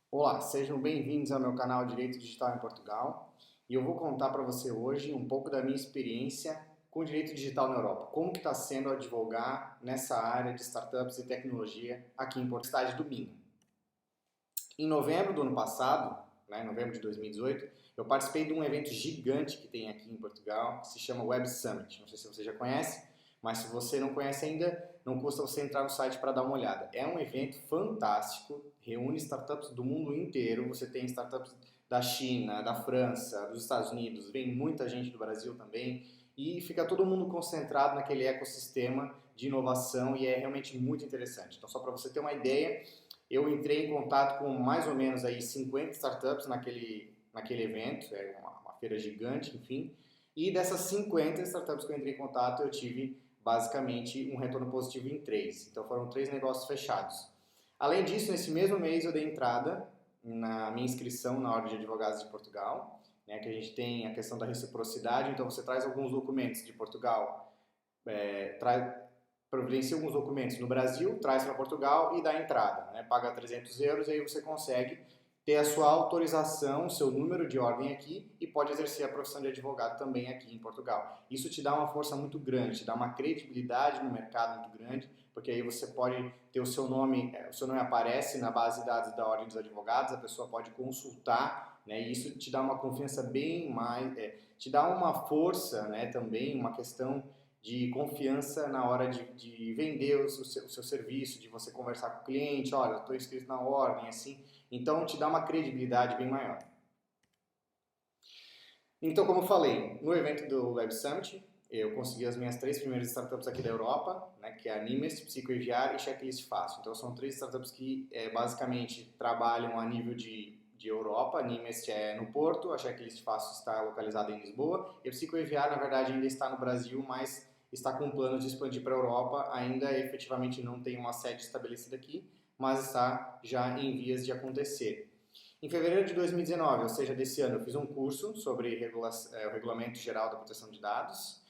Olá, sejam bem-vindos ao meu canal Direito Digital em Portugal e eu vou contar para você hoje um pouco da minha experiência com o direito digital na Europa. Como que está sendo advogar nessa área de startups e tecnologia aqui em Portugal, cidade do Minho. Em novembro do ano passado, em novembro de 2018, eu participei de um evento gigante que tem aqui em Portugal, que se chama Web Summit. Não sei se você já conhece, mas se você não conhece ainda, não custa você entrar no site para dar uma olhada. É um evento fantástico, reúne startups do mundo inteiro. Você tem startups da China, da França, dos Estados Unidos, vem muita gente do Brasil também, e fica todo mundo concentrado naquele ecossistema de inovação e é realmente muito interessante. Então, só para você ter uma ideia, eu entrei em contato com mais ou menos aí 50 startups naquele evento, é uma feira gigante, enfim. E dessas 50 startups que eu entrei em contato, eu tive basicamente um retorno positivo em 3. Então foram 3 negócios fechados. Além disso, nesse mesmo mês eu dei entrada na minha inscrição na Ordem de Advogados de Portugal, que a gente tem a questão da reciprocidade, então você traz alguns documentos de Portugal, providencia alguns documentos no Brasil, traz para Portugal e dá entrada, paga 300 euros e aí você consegue ter a sua autorização, o seu número de ordem aqui e pode exercer a profissão de advogado também aqui em Portugal. Isso te dá uma força muito grande, te dá uma credibilidade no mercado muito grande, porque aí você pode ter o seu nome aparece na base de dados da Ordem dos Advogados, a pessoa pode consultar, e isso te dá uma confiança bem mais, te dá uma força, também, uma questão de confiança na hora de vender o seu serviço, de você conversar com o cliente, olha, eu estou inscrito na ordem, assim, então te dá uma credibilidade bem maior. Então, como eu falei, no evento do Web Summit, eu consegui as minhas 3 primeiras startups aqui da Europa, que é a Nimest, PsicoEviar e Checklist Fácil. Então, são 3 startups que basicamente trabalham a nível de Europa. A Nimest é no Porto, a Checklist Fácil está localizada em Lisboa e a PsicoEviar, na verdade, ainda está no Brasil, mas está com planos de expandir para a Europa. Ainda efetivamente não tem uma sede estabelecida aqui, mas está já em vias de acontecer. Em fevereiro de 2019, ou seja, desse ano, eu fiz um curso sobre o Regulamento Geral da Proteção de Dados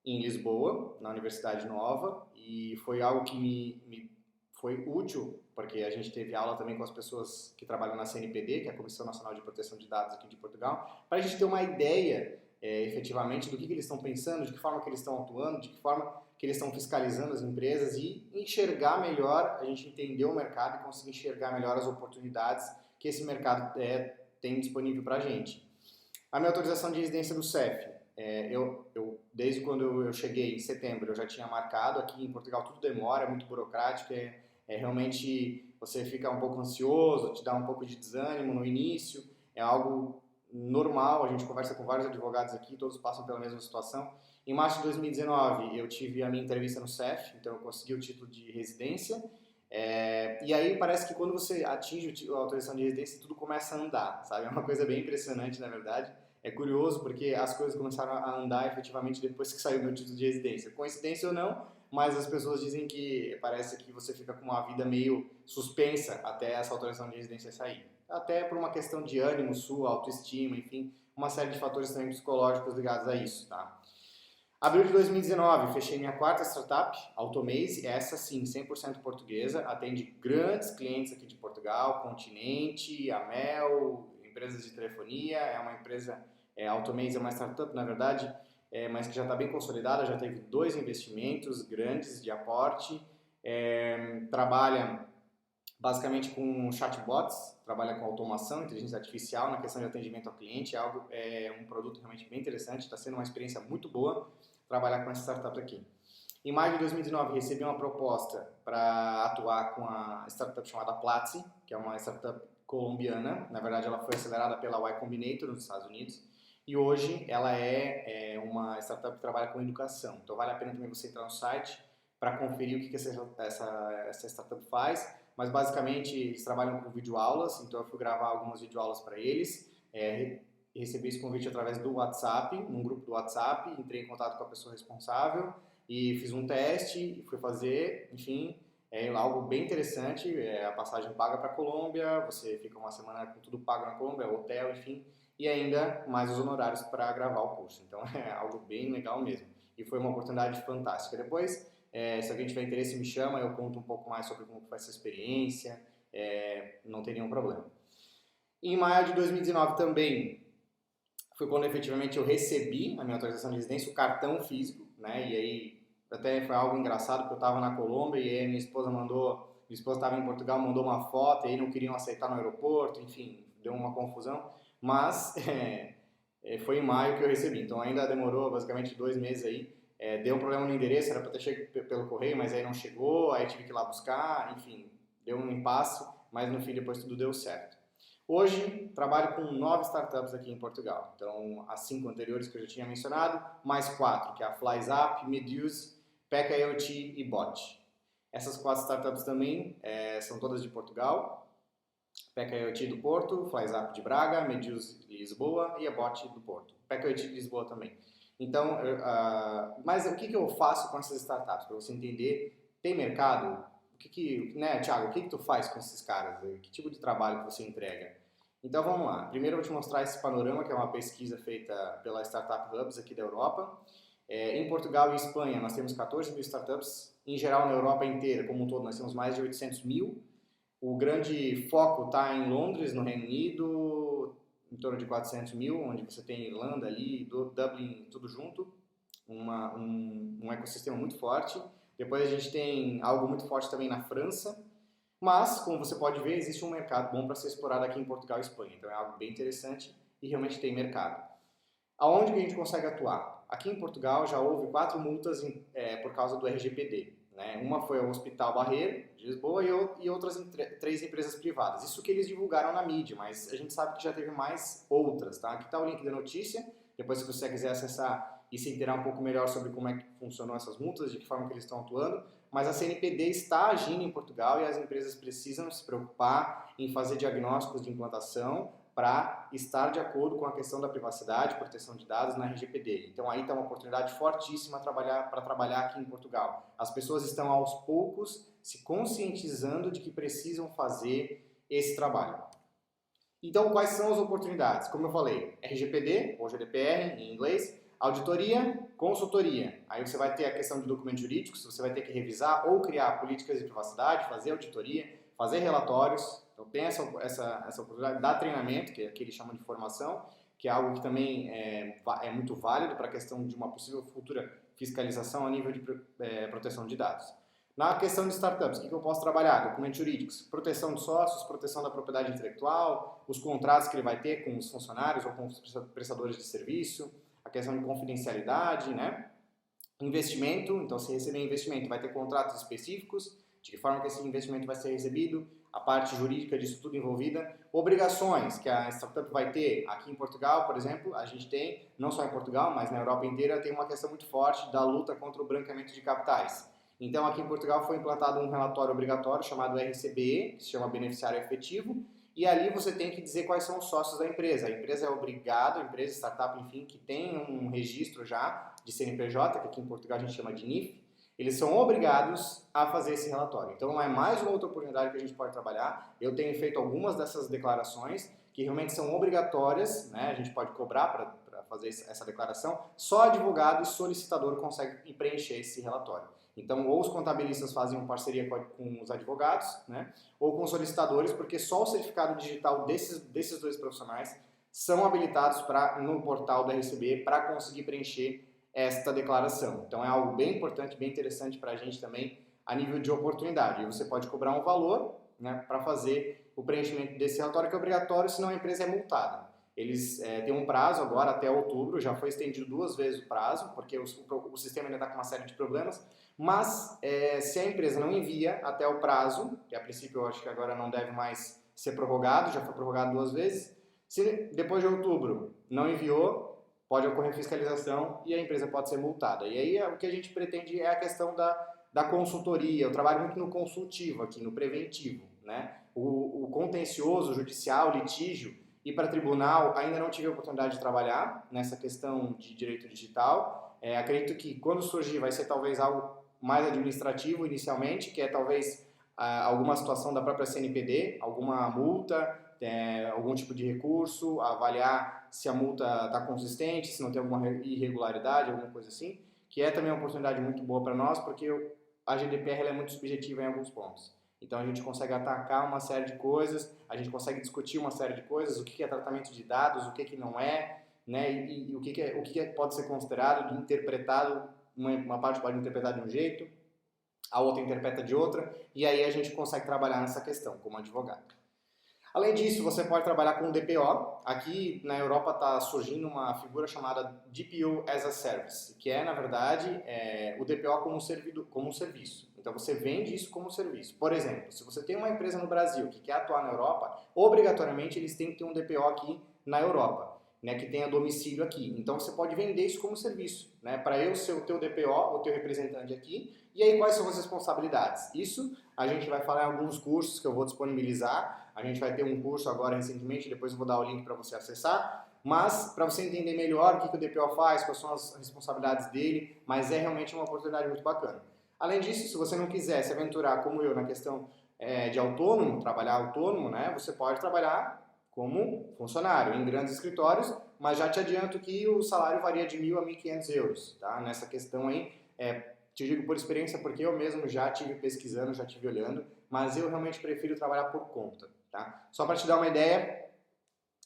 em Lisboa, na Universidade Nova, e foi algo que me foi útil, porque a gente teve aula também com as pessoas que trabalham na CNPD, que é a Comissão Nacional de Proteção de Dados aqui de Portugal, para a gente ter uma ideia efetivamente do que eles estão pensando, de que forma que eles estão atuando, de que forma que eles estão fiscalizando as empresas e enxergar melhor, a gente entender o mercado e conseguir enxergar melhor as oportunidades que esse mercado tem disponível para a gente. A minha autorização de residência do CEF, desde quando eu cheguei em setembro, eu já tinha marcado. Aqui em Portugal tudo demora, é muito burocrático, realmente você fica um pouco ansioso, te dá um pouco de desânimo no início, é algo normal, a gente conversa com vários advogados aqui, todos passam pela mesma situação. Em março de 2019 eu tive a minha entrevista no CEF, então eu consegui o título de residência, e aí parece que quando você atinge a autorização de residência tudo começa a andar, sabe? É uma coisa bem impressionante, na verdade. É curioso porque as coisas começaram a andar efetivamente depois que saiu meu título de residência. Coincidência ou não, mas as pessoas dizem que parece que você fica com uma vida meio suspensa até essa autorização de residência sair. Até por uma questão de ânimo sua, autoestima, enfim, uma série de fatores também psicológicos ligados a isso, tá? Abril de 2019, fechei minha quarta startup, Automaze, essa sim, 100% portuguesa, atende grandes clientes aqui de Portugal, Continente, Amel, empresas de telefonia, é uma empresa, Automaze é uma startup, na verdade, mas que já está bem consolidada, já teve 2 investimentos grandes de aporte, trabalha basicamente com chatbots, trabalha com automação, inteligência artificial na questão de atendimento ao cliente, é um produto realmente bem interessante, está sendo uma experiência muito boa trabalhar com essa startup aqui. Em maio de 2019 recebi uma proposta para atuar com a startup chamada Platzi, que é uma startup colombiana, na verdade ela foi acelerada pela Y Combinator nos Estados Unidos, e hoje ela é uma startup que trabalha com educação, então vale a pena também você entrar no site para conferir o que essa startup faz, mas basicamente eles trabalham com videoaulas, então eu fui gravar algumas videoaulas para eles, recebi esse convite através do WhatsApp, num grupo do WhatsApp, entrei em contato com a pessoa responsável e fiz um teste, fui fazer, enfim, é algo bem interessante, a passagem paga para a Colômbia, você fica uma semana com tudo pago na Colômbia, hotel, enfim, e ainda mais os honorários para gravar o curso, então é algo bem legal mesmo, e foi uma oportunidade fantástica. Depois, se alguém tiver interesse me chama, eu conto um pouco mais sobre como foi essa experiência, não tem nenhum problema. Em maio de 2019 também foi quando efetivamente eu recebi a minha autorização de residência, o cartão físico, né? E aí até foi algo engraçado, porque eu estava na Colômbia e aí minha esposa estava em Portugal, mandou uma foto e aí não queriam aceitar no aeroporto, enfim, deu uma confusão. Mas foi em maio que eu recebi, então ainda demorou basicamente 2 meses aí. Deu um problema no endereço, era para ter chegado pelo correio, mas aí não chegou, aí tive que ir lá buscar, enfim, deu um impasse, mas no fim depois tudo deu certo. Hoje, trabalho com 9 startups aqui em Portugal. Então, as 5 anteriores que eu já tinha mencionado, mais 4, que é a FlyZap, Meduse, Pekka IoT e Bot. Essas 4 startups também são todas de Portugal. Pekka IoT do Porto, FlyZap de Braga, Meduse de Lisboa e a Bot do Porto. Pekka IoT de Lisboa também. Então, mas o que eu faço com essas startups? Para você entender, tem mercado? Né, Thiago, o que tu faz com esses caras? Que tipo de trabalho que você entrega? Então vamos lá. Primeiro eu vou te mostrar esse panorama, que é uma pesquisa feita pela Startup Hubs aqui da Europa. Em Portugal e Espanha nós temos 14 mil startups. Em geral, na Europa inteira, como um todo, nós temos mais de 800 mil. O grande foco está em Londres, no Reino Unido, em torno de 400 mil, onde você tem Irlanda ali, Dublin, tudo junto. Um ecossistema muito forte. Depois a gente tem algo muito forte também na França, mas, como você pode ver, existe um mercado bom para ser explorado aqui em Portugal e Espanha, então é algo bem interessante e realmente tem mercado. Aonde que a gente consegue atuar? Aqui em Portugal já houve 4 multas por causa do RGPD. Né? Uma foi o Hospital Barreiro, de Lisboa, e outras 3 empresas privadas. Isso que eles divulgaram na mídia, mas a gente sabe que já teve mais outras. Tá? Aqui está o link da notícia, depois se você quiser acessar e se inteirar um pouco melhor sobre como é que funcionam essas multas, de que forma que eles estão atuando, mas a CNPD está agindo em Portugal e as empresas precisam se preocupar em fazer diagnósticos de implantação para estar de acordo com a questão da privacidade e proteção de dados na RGPD. Então aí está uma oportunidade fortíssima para trabalhar aqui em Portugal. As pessoas estão aos poucos se conscientizando de que precisam fazer esse trabalho. Então quais são as oportunidades? Como eu falei, RGPD, ou GDPR em inglês, auditoria, consultoria. Aí você vai ter a questão de documentos jurídicos, você vai ter que revisar ou criar políticas de privacidade, fazer auditoria, fazer relatórios. Então tem essa oportunidade, dar treinamento, que aqui eles chamam de formação, que é algo que também é muito válido para a questão de uma possível futura fiscalização a nível de proteção de dados. Na questão de startups, o que eu posso trabalhar? Documentos jurídicos, proteção de sócios, proteção da propriedade intelectual, os contratos que ele vai ter com os funcionários ou com os prestadores de serviço, a questão de confidencialidade, né? Investimento, então se receber investimento vai ter contratos específicos, de que forma que esse investimento vai ser recebido, a parte jurídica disso tudo envolvida, obrigações que a startup vai ter aqui em Portugal, por exemplo, a gente tem, não só em Portugal, mas na Europa inteira, tem uma questão muito forte da luta contra o branqueamento de capitais. Então aqui em Portugal foi implantado um relatório obrigatório chamado RCBE, que se chama Beneficiário Efetivo, e ali você tem que dizer quais são os sócios da empresa. A empresa é obrigada, a empresa, startup, enfim, que tem um registro já de CNPJ, que aqui em Portugal a gente chama de NIF, eles são obrigados a fazer esse relatório. Então é mais uma outra oportunidade que a gente pode trabalhar. Eu tenho feito algumas dessas declarações que realmente são obrigatórias, né? A gente pode cobrar para fazer essa declaração. Só advogado e solicitador conseguem preencher esse relatório. Então, ou os contabilistas fazem uma parceria com os advogados, né? Ou com os solicitadores, porque só o certificado digital desses 2 profissionais são habilitados no portal do RCBE para conseguir preencher esta declaração. Então, é algo bem importante, bem interessante para a gente também a nível de oportunidade. E você pode cobrar um valor, né, para fazer o preenchimento desse relatório, que é obrigatório, senão a empresa é multada. Eles têm um prazo agora até outubro, já foi estendido 2 vezes o prazo, porque o sistema ainda está com uma série de problemas, mas se a empresa não envia até o prazo, que a princípio eu acho que agora não deve mais ser prorrogado, já foi prorrogado 2 vezes, se depois de outubro não enviou, pode ocorrer fiscalização e a empresa pode ser multada. E aí o que a gente pretende é a questão da consultoria. Eu trabalho muito no consultivo aqui, no preventivo, né? O contencioso, judicial, litígio, ir para tribunal, ainda não tive a oportunidade de trabalhar nessa questão de direito digital. Acredito que quando surgir vai ser talvez algo mais administrativo inicialmente, que é talvez alguma situação da própria CNPD, alguma multa, algum tipo de recurso, avaliar se a multa está consistente, se não tem alguma irregularidade, alguma coisa assim, que é também uma oportunidade muito boa para nós, porque a GDPR é muito subjetiva em alguns pontos. Então a gente consegue atacar uma série de coisas, a gente consegue discutir uma série de coisas, o que é tratamento de dados, o que não é, né? E o que pode ser considerado, interpretado, uma parte pode interpretar de um jeito, a outra interpreta de outra, e aí a gente consegue trabalhar nessa questão como advogado. Além disso, você pode trabalhar com DPO. Aqui na Europa está surgindo uma figura chamada DPO as a Service, que é, na verdade, o DPO como um serviço. Então, você vende isso como serviço. Por exemplo, se você tem uma empresa no Brasil que quer atuar na Europa, obrigatoriamente eles têm que ter um DPO aqui na Europa, né, que tenha domicílio aqui. Então, você pode vender isso como serviço, né, para eu ser o teu DPO, o teu representante aqui. E aí, quais são as responsabilidades? Isso a gente vai falar em alguns cursos que eu vou disponibilizar. A gente vai ter um curso agora recentemente, depois eu vou dar o link para você acessar. Mas, para você entender melhor o que o DPO faz, quais são as responsabilidades dele, mas é realmente uma oportunidade muito bacana. Além disso, se você não quiser se aventurar como eu na questão de autônomo, trabalhar autônomo, né, você pode trabalhar como funcionário em grandes escritórios, mas já te adianto que o salário varia de 1.000 a 1.500 euros. Tá? Nessa questão aí, te digo por experiência porque eu mesmo já estive pesquisando, já estive olhando, mas eu realmente prefiro trabalhar por conta. Tá? Só para te dar uma ideia,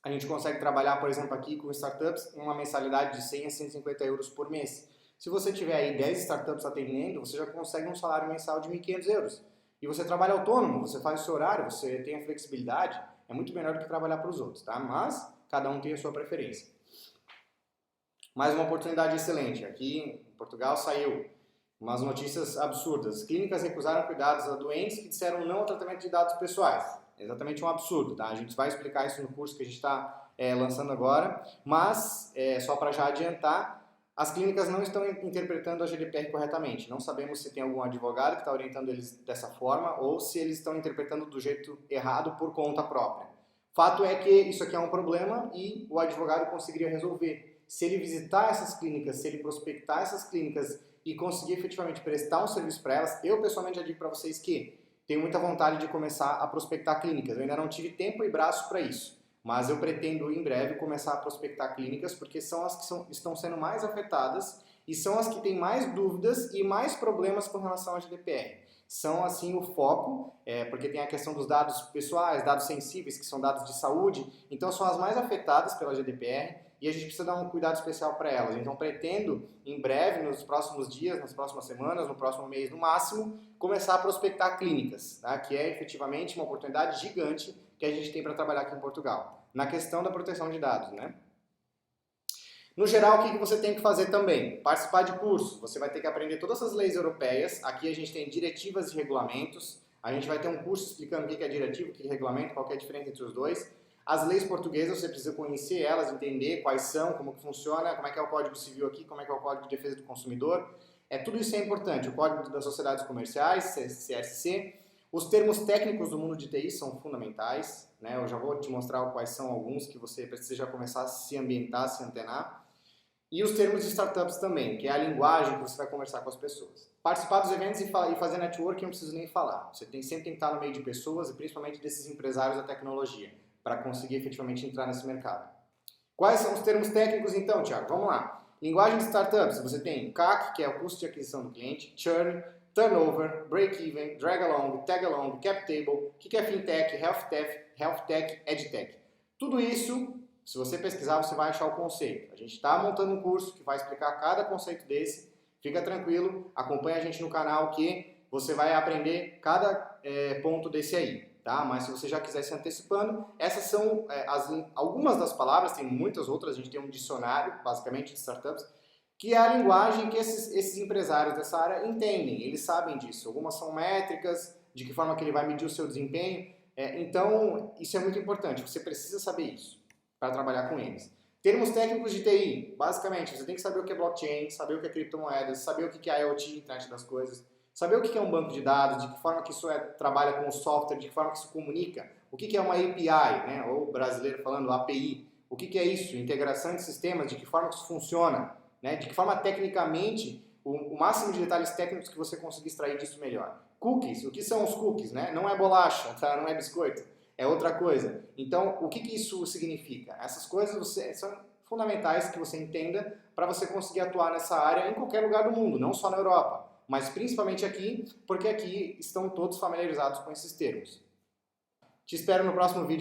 a gente consegue trabalhar, por exemplo, aqui com startups, uma mensalidade de 100 a 150 euros por mês. Se você tiver aí 10 startups atendendo, você já consegue um salário mensal de 1.500 euros. E você trabalha autônomo, você faz o seu horário, você tem a flexibilidade, é muito melhor do que trabalhar para os outros, tá? Mas cada um tem a sua preferência. Mais uma oportunidade excelente. Aqui em Portugal saiu umas notícias absurdas. Clínicas recusaram cuidados a doentes que disseram não ao tratamento de dados pessoais. É exatamente um absurdo, tá? A gente vai explicar isso no curso que a gente está lançando agora, mas só para já adiantar, as clínicas não estão interpretando a GDPR corretamente. Não sabemos se tem algum advogado que está orientando eles dessa forma ou se eles estão interpretando do jeito errado por conta própria. Fato é que isso aqui é um problema e o advogado conseguiria resolver. Se ele visitar essas clínicas, se ele prospectar essas clínicas e conseguir efetivamente prestar um serviço para elas, eu pessoalmente já digo para vocês que tenho muita vontade de começar a prospectar clínicas. Eu ainda não tive tempo e braço para isso, mas eu pretendo em breve começar a prospectar clínicas porque são as que estão sendo mais afetadas e são as que têm mais dúvidas e mais problemas com relação à GDPR. São assim o foco, porque tem a questão dos dados pessoais, dados sensíveis, que são dados de saúde, então são as mais afetadas pela GDPR e a gente precisa dar um cuidado especial para elas. Então pretendo, em breve, nos próximos dias, nas próximas semanas, no próximo mês no máximo, começar a prospectar clínicas, tá? Que é efetivamente uma oportunidade gigante que a gente tem para trabalhar aqui em Portugal, na questão da proteção de dados, né? No geral, o que você tem que fazer também? Participar de cursos. Você vai ter que aprender todas as leis europeias. Aqui a gente tem diretivas e regulamentos. A gente vai ter um curso explicando o que é diretivo, o que é regulamento, qual é a diferença entre os dois. As leis portuguesas, você precisa conhecer elas, entender quais são, como que funciona, como é que é o Código Civil aqui, como é que é o Código de Defesa do Consumidor. Tudo isso é importante. O Código das Sociedades Comerciais, CSC. Os termos técnicos do mundo de TI são fundamentais, né? Eu já vou te mostrar quais são alguns que você precisa já começar a se ambientar, se antenar. E os termos de startups também, que é a linguagem que você vai conversar com as pessoas. Participar dos eventos e fazer networking eu não preciso nem falar. Você sempre tem que estar no meio de pessoas e principalmente desses empresários da tecnologia, para conseguir efetivamente entrar nesse mercado. Quais são os termos técnicos então, Thiago? Vamos lá. Linguagem de startups, você tem CAC, que é o custo de aquisição do cliente, churn, turnover, break-even, drag-along, tag-along, cap table, o que é fintech, health tech, edtech. Tudo isso, se você pesquisar, você vai achar o conceito. A gente está montando um curso que vai explicar cada conceito desse. Fica tranquilo, acompanha a gente no canal que você vai aprender cada ponto desse aí. Tá? Mas se você já quiser se antecipando, essas são algumas das palavras, tem muitas outras, a gente tem um dicionário, basicamente, de startups, que é a linguagem que esses empresários dessa área entendem, eles sabem disso. Algumas são métricas, de que forma que ele vai medir o seu desempenho. Então, isso é muito importante, você precisa saber isso para trabalhar com eles. Termos técnicos de TI, basicamente, você tem que saber o que é blockchain, saber o que é criptomoedas, saber o que é IoT, internet das coisas, saber o que é um banco de dados, de que forma que isso trabalha com o software, de que forma que isso comunica, o que é uma API, né, ou brasileiro falando API, o que é isso, integração de sistemas, de que forma que isso funciona, né, de que forma tecnicamente, o máximo de detalhes técnicos que você conseguir extrair disso melhor. Cookies, o que são os cookies? Né? Não é bolacha, tá? Não é biscoito. É outra coisa. Então, o que isso significa? Essas coisas são fundamentais que você entenda para você conseguir atuar nessa área em qualquer lugar do mundo, não só na Europa. mas principalmente aqui, porque aqui estão todos familiarizados com esses termos. Te espero no próximo vídeo.